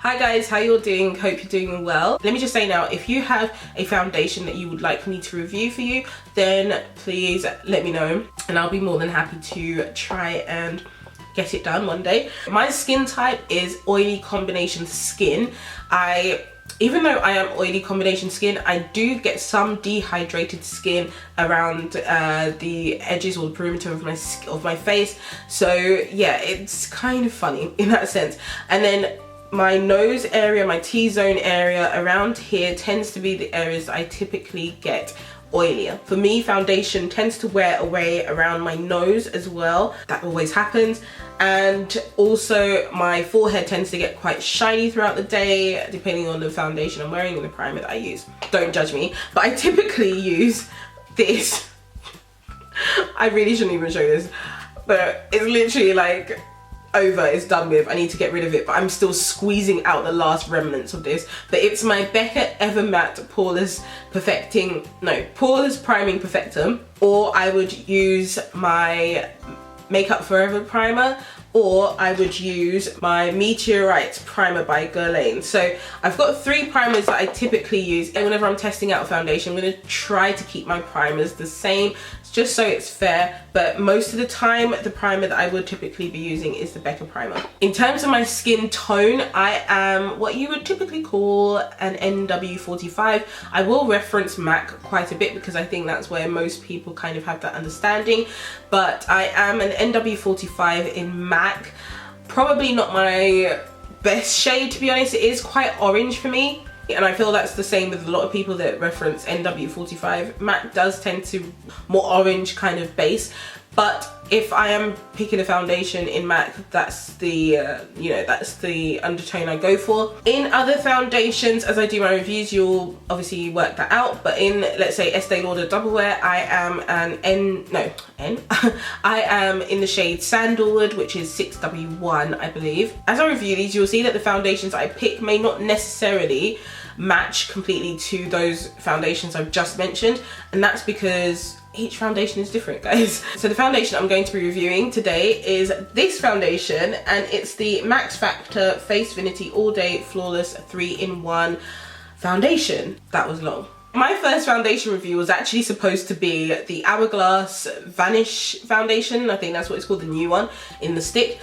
Hi guys, how you're doing? Hope you're doing well. Let me just say now, if you have a foundation that you would like me to review for you, then please let me know and I'll be more than happy to try and get it done one day. My skin type is oily combination skin. Even though I am oily combination skin, I do get some dehydrated skin around the edges or the perimeter of my face. So yeah, it's kind of funny in that sense. And then my nose area, my T-zone area around here tends to be the areas that I typically get oilier. For me, foundation tends to wear away around my nose as well. That always happens. And also my forehead tends to get quite shiny throughout the day, depending on the foundation I'm wearing and the primer that I use. Don't judge me, but I typically use this. I really shouldn't even show this, but it's literally like over, it's done with. I need to get rid of it, but I'm still squeezing out the last remnants of this. But it's my Becca Ever Matte Poreless Priming Perfectum, or I would use my Makeup Forever primer, or I would use my Meteorite primer by Guerlain. So I've got 3 primers that I typically use, and whenever I'm testing out a foundation, I'm going to try to keep my primers the same just so it's fair, but most of the time the primer that I would typically be using is the Becca primer. In terms of my skin tone, I am what you would typically call an NW45. I will reference MAC quite a bit because I think that's where most people kind of have that understanding, but I am an NW45 in MAC. Probably not my best shade, to be honest. It is quite orange for me, and I feel that's the same with a lot of people that reference NW45. MAC does tend to more orange kind of base, but if I am picking a foundation in MAC, that's the that's the undertone I go for. In other foundations, as I do my reviews, you'll obviously work that out, but in, let's say, Estee Lauder Double Wear, I am I am in the shade Sandalwood, which is 6W1, I believe. As I review these, you'll see that the foundations I pick may not necessarily match completely to those foundations I've just mentioned, and that's because each foundation is different, guys. So the foundation I'm going to be reviewing today is this foundation, and it's the Max Factor Face Vanity All Day Flawless 3-in-1 foundation. That was long. My first foundation review was actually supposed to be the Hourglass Vanish foundation. I think that's what it's called, the new one in the stick.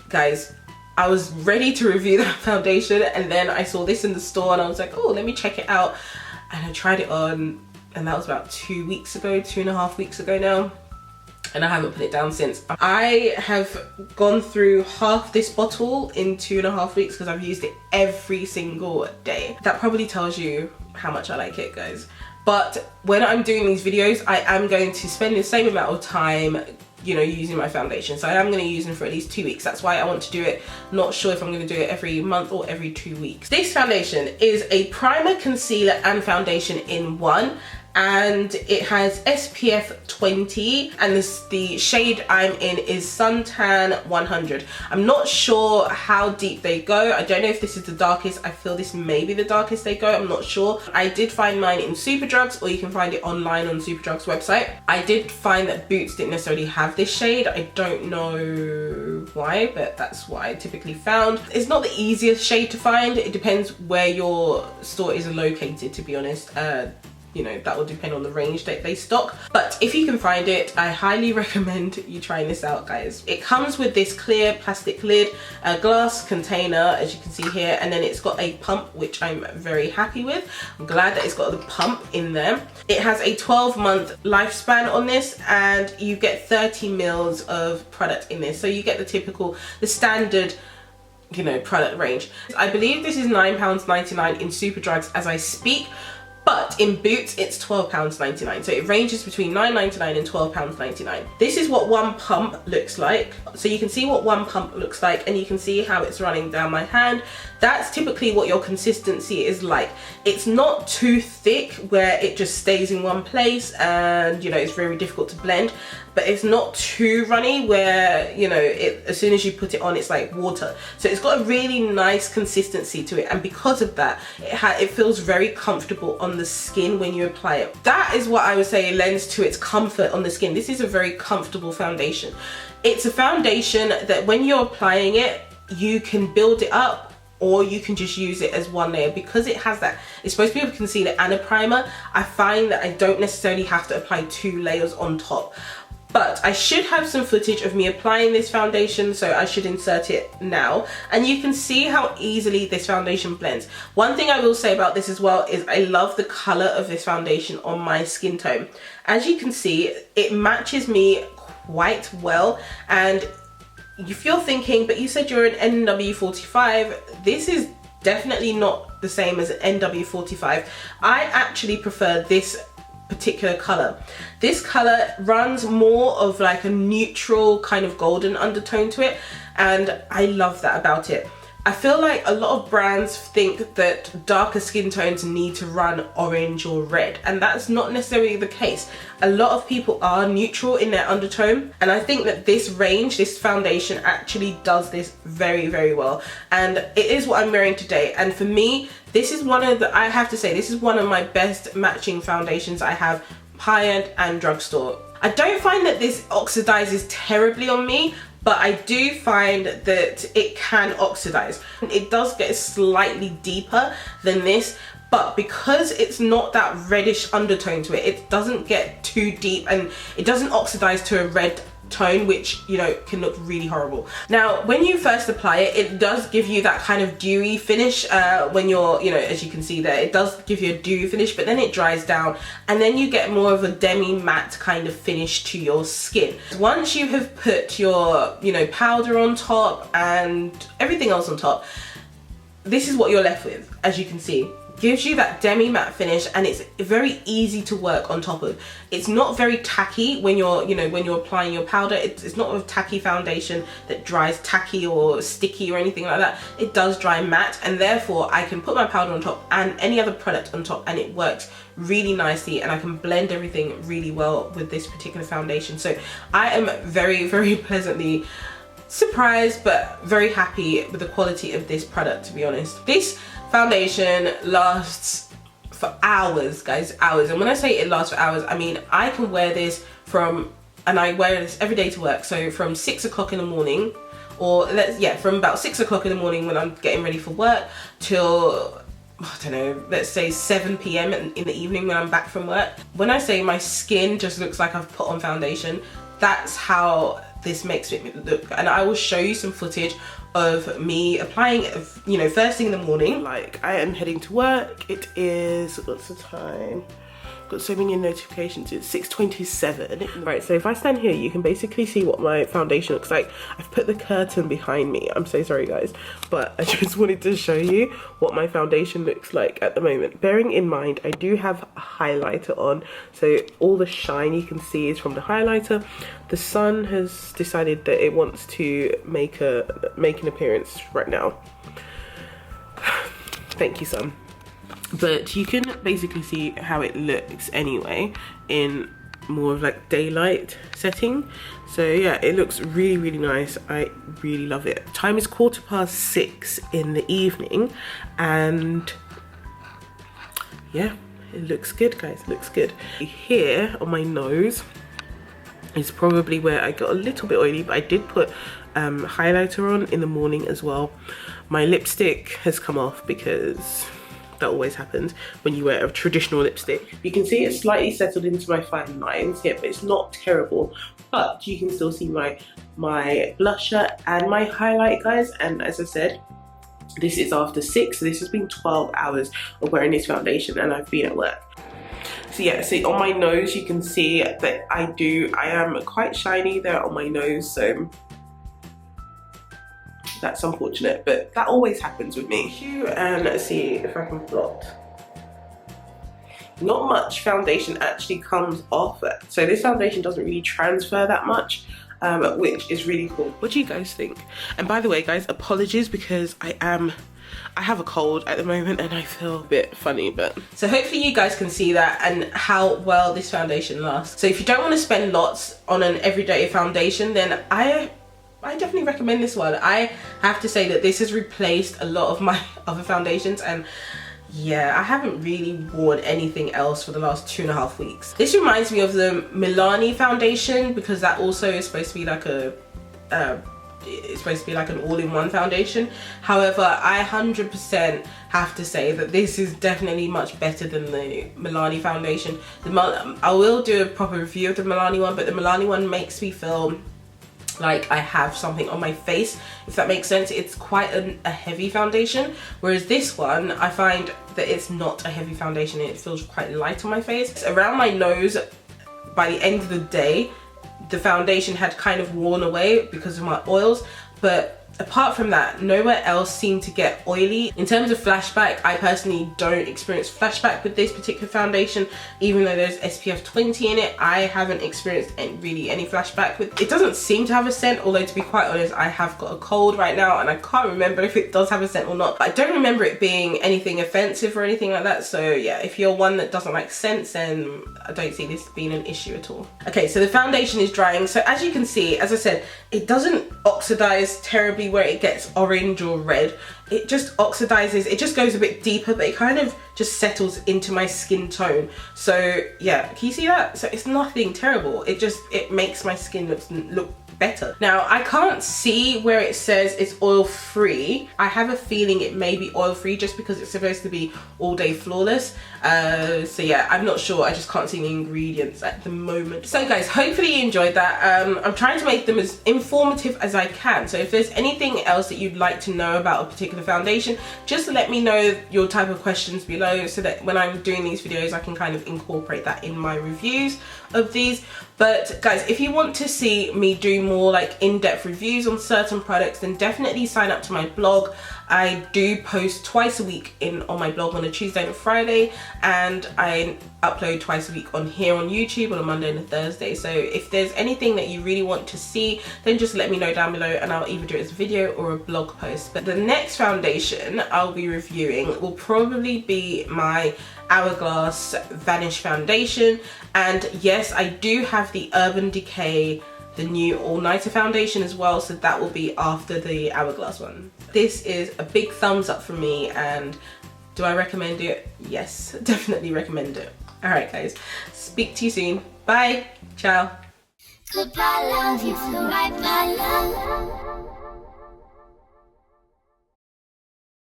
Guys, I was ready to review that foundation, and then I saw this in the store and I was like, oh, let me check it out. And I tried it on, and that was about 2 weeks ago, 2.5 weeks ago now, and I haven't put it down since. I have gone through half this bottle in 2.5 weeks because I've used it every single day. That probably tells you how much I like it, guys. But when I'm doing these videos, I am going to spend the same amount of time, you know, using my foundation. So I am going to use them for at least 2 weeks. That's why I want to do it. Not sure if I'm going to do it every month or every 2 weeks. This foundation is a primer, concealer and foundation in one, and it has SPF 20, and the shade I'm in is Suntan 100. I'm not sure how deep they go. I don't know if this is the darkest. I feel this may be the darkest they go. I'm not sure. I did find mine in Superdrugs, or you can find it online on Superdrugs website. I did find that Boots didn't necessarily have this shade. I don't know why, but that's what I typically found. It's not the easiest shade to find. It depends where your store is located, to be honest. You know, that will depend on the range that they stock. But if you can find it, I highly recommend you trying this out, guys. It comes with this clear plastic lid, a glass container, as you can see here, and then it's got a pump, which I'm very happy with. I'm glad that it's got the pump in there. It has a 12-month lifespan on this, and you get 30 mils of product in this. So you get the standard, you know, product range. I believe this is £9.99 in Superdrugs as I speak, but in Boots it's £12.99, so it ranges between £9.99 and £12.99. This is what one pump looks like. So you can see what one pump looks like, and you can see how it's running down my hand. That's typically what your consistency is like. It's not too thick where it just stays in one place and, you know, it's very difficult to blend, but it's not too runny where, you know, as soon as you put it on, it's like water. So it's got a really nice consistency to it, and because of that, it feels very comfortable on the skin when you apply it. That is what I would say lends to its comfort on the skin. This is a very comfortable foundation. It's a foundation that when you're applying it, you can build it up or you can just use it as one layer. Because it has that, it's supposed to be a concealer and a primer, I find that I don't necessarily have to apply 2 layers on top. But I should have some footage of me applying this foundation, so I should insert it now. And you can see how easily this foundation blends. One thing I will say about this as well is I love the color of this foundation on my skin tone. As you can see, it matches me quite well. And if you're thinking, but you said you're an NW45, this is definitely not the same as an NW45. I actually prefer this particular color. This color runs more of like a neutral kind of golden undertone to it, and I love that about it. I feel like a lot of brands think that darker skin tones need to run orange or red, and that's not necessarily the case. A lot of people are neutral in their undertone, and I think that this range, this foundation actually does this very, very well. And it is what I'm wearing today, and for me, this is one of the, I have to say, this is one of my best matching foundations I have, high-end and drugstore. I don't find that this oxidizes terribly on me, but I do find that it can oxidize. It does get slightly deeper than this, but because it's not that reddish undertone to it, it doesn't get too deep and it doesn't oxidize to a red tone, which, you know, can look really horrible. Now, when you first apply it, it does give you that kind of dewy finish when you're, you know, as you can see there, it does give you a dewy finish, but then it dries down and then you get more of a demi-matte kind of finish to your skin. Once you have put your, you know, powder on top and everything else on top, this is what you're left with, as you can see. Gives you that demi-matte finish, and it's very easy to work on top of. It's not very tacky when you're, you know, when you're applying your powder. It's not a tacky foundation that dries tacky or sticky or anything like that. It does dry matte, and therefore I can put my powder on top and any other product on top, and it works really nicely, and I can blend everything really well with this particular foundation. So I am very, very pleasantly surprised, but very happy with the quality of this product, to be honest. This foundation lasts for hours, guys, hours. And when I say it lasts for hours, I mean I can wear this from, and I wear this every day to work, so from 6 o'clock in the morning, or from about 6 o'clock in the morning when I'm getting ready for work till, I don't know, let's say 7 p.m. in the evening when I'm back from work. When I say my skin just looks like I've put on foundation, that's how this makes it look. And I will show you some footage of me applying it, you know, first thing in the morning. Like, I am heading to work. It is, what's the time? Got so many notifications. It's 6:27. Right, so if I stand here, you can basically see what my foundation looks like. I've put the curtain behind me. I'm so sorry, guys, but I just wanted to show you what my foundation looks like at the moment. Bearing in mind, I do have a highlighter on, so all the shine you can see is from the highlighter. The sun has decided that it wants to make an appearance right now. Thank you, sun. But you can basically see how it looks anyway in more of like daylight setting. So yeah, it looks really, really nice. I really love it. Time is 6:15 in the evening, and yeah, it looks good, guys. It looks good. Here on my nose is probably where I got a little bit oily, but I did put highlighter on in the morning as well. My lipstick has come off because that always happens when you wear a traditional lipstick. You can see it's slightly settled into my fine lines here, but it's not terrible. But you can still see my blusher and my highlight, guys. And as I said, this is after 6, so this has been 12 hours of wearing this foundation, and I've been at work. So yeah, see on my nose, you can see that I am quite shiny there on my nose, so that's unfortunate, but that always happens with me. And let's see if I can plot. Not much foundation actually comes off, so this foundation doesn't really transfer that much, which is really cool. What do you guys think? And by the way, guys, apologies because I have a cold at the moment and I feel a bit funny, but so hopefully you guys can see that and how well this foundation lasts. So if you don't want to spend lots on an everyday foundation, then I definitely recommend this one. I have to say that this has replaced a lot of my other foundations, and yeah, I haven't really worn anything else for the last 2.5 weeks. This reminds me of the MILANI foundation because that also is supposed to be like a it's supposed to be like an all-in-one foundation. However, I 100% have to say that this is definitely much better than the MILANI foundation. I will do a proper review of the MILANI one, but the MILANI one makes me feel like I have something on my face, if that makes sense. It's quite a heavy foundation, whereas this one, I find that it's not a heavy foundation. It feels quite light on my face. Around my nose, by the end of the day, the foundation had kind of worn away because of my oils, but apart from that, nowhere else seemed to get oily. In terms of flashback, I personally don't experience flashback with this particular foundation. Even though there's SPF 20 in it, I haven't experienced really any flashback with it. It doesn't seem to have a scent, although to be quite honest, I have got a cold right now and I can't remember if it does have a scent or not. But I don't remember it being anything offensive or anything like that. So yeah, if you're one that doesn't like scents, then I don't see this being an issue at all. Okay, so the foundation is drying. So as you can see, as I said, it doesn't oxidize terribly where it gets orange or red. It just oxidizes, it just goes a bit deeper, but it kind of just settles into my skin tone. So yeah, can you see that? So it's nothing terrible. It makes my skin look better. Now, I can't see where it says it's oil free. I have a feeling it may be oil free just because it's supposed to be all day flawless. So yeah, I'm not sure. I just can't see the ingredients at the moment. So guys, hopefully you enjoyed that. I'm trying to make them as informative as I can. So if there's anything else that you'd like to know about a particular foundation, just let me know your type of questions below so that when I'm doing these videos, I can kind of incorporate that in my reviews of these. But guys, if you want to see me do more like in-depth reviews on certain products, then definitely sign up to my blog. I do post twice a week on my blog on a Tuesday and a Friday, and I upload twice a week on here on YouTube on a Monday and a Thursday. So if there's anything that you really want to see, then just let me know down below and I'll either do it as a video or a blog post. But the next foundation I'll be reviewing will probably be my Hourglass Vanish foundation. And yes, I do have the Urban Decay, the new all-nighter foundation as well, so that will be after the Hourglass one. This is a big thumbs up for me, and do I recommend it? Yes, definitely recommend it. Alright guys, speak to you soon. Bye, ciao. Goodbye, love, you feel right, my love.